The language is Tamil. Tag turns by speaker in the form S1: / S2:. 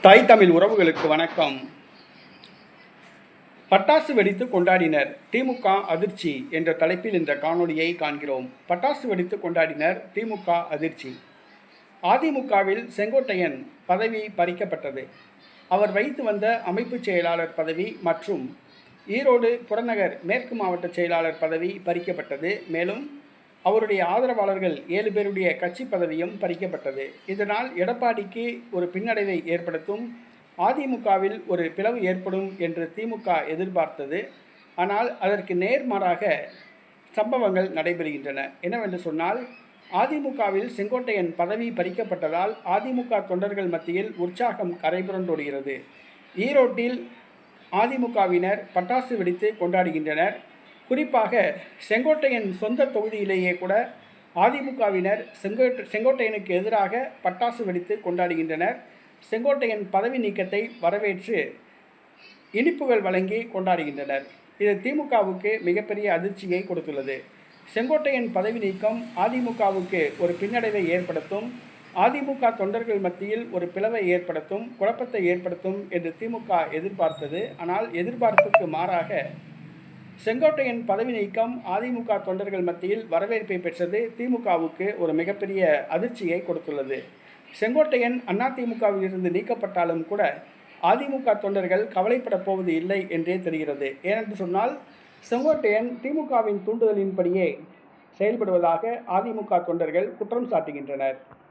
S1: தாய் தமிழ் உறவுகளுக்கு வணக்கம். பட்டாசு வெடித்து கொண்டாடினர், திமுக அதிர்ச்சி என்ற தலைப்பில் இந்த காணொளியை காண்கிறோம். பட்டாசு வெடித்து கொண்டாடினர், திமுக அதிர்ச்சி. அதிமுகவில் செங்கோட்டையன் பதவி பறிக்கப்பட்டது. அவர் வைத்து வந்த அமைப்பு செயலாளர் பதவி மற்றும் ஈரோடு புறநகர் மேற்கு மாவட்ட செயலாளர் பதவி பறிக்கப்பட்டது. மேலும் அவருடைய ஆதரவாளர்கள் 7 பேருடைய கட்சி பதவியும் பறிக்கப்பட்டது. இதனால் எடப்பாடிக்கு ஒரு பின்னடைவை ஏற்படுத்தும், அதிமுகவில் ஒரு பிளவு ஏற்படும் என்று திமுக எதிர்பார்த்தது. ஆனால் அதற்கு நேர்மாறாக சம்பவங்கள் நடைபெறுகின்றன. என்னவென்று சொன்னால், அதிமுகவில் செங்கோட்டையன் பதவி பறிக்கப்பட்டதால் அதிமுக தொண்டர்கள் மத்தியில் உற்சாகம் கரைபுரண்டோடுகிறது. ஈரோட்டில் அதிமுகவினர் பட்டாசு வெடித்து கொண்டாடுகின்றனர். குறிப்பாக செங்கோட்டையன் சொந்த தொகுதியிலேயே கூட அதிமுகவினர் செங்கோட்டையனுக்கு எதிராக பட்டாசு வெடித்து கொண்டாடுகின்றனர். செங்கோட்டையன் பதவி நீக்கத்தை வரவேற்று இனிப்புகள் வழங்கி கொண்டாடுகின்றனர். இது திமுகவுக்கு மிகப்பெரிய அதிர்ச்சியை கொடுத்துள்ளது. செங்கோட்டையன் பதவி நீக்கம் அதிமுகவுக்கு ஒரு பின்னடைவை ஏற்படுத்தும், அதிமுக தொண்டர்கள் மத்தியில் ஒரு பிளவை ஏற்படுத்தும், குழப்பத்தை ஏற்படுத்தும் என்று திமுக எதிர்பார்த்தது. ஆனால் எதிர்பார்ப்புக்கு மாறாக செங்கோட்டையன் பதவி நீக்கம் அதிமுக தொண்டர்கள் மத்தியில் வரவேற்பை பெற்றது. திமுகவுக்கு ஒரு மிகப்பெரிய அதிர்ச்சியை கொடுத்துள்ளது. செங்கோட்டையன் அதிமுகவில் இருந்து நீக்கப்பட்டாலும் கூட அதிமுக தொண்டர்கள் கவலைப்பட போவது இல்லை என்றே தெரிகிறது. ஏனென்று சொன்னால், செங்கோட்டையன் திமுகவின் தூண்டுதலின்படியே செயல்படுவதாக அதிமுக தொண்டர்கள் குற்றம் சாட்டுகின்றனர்.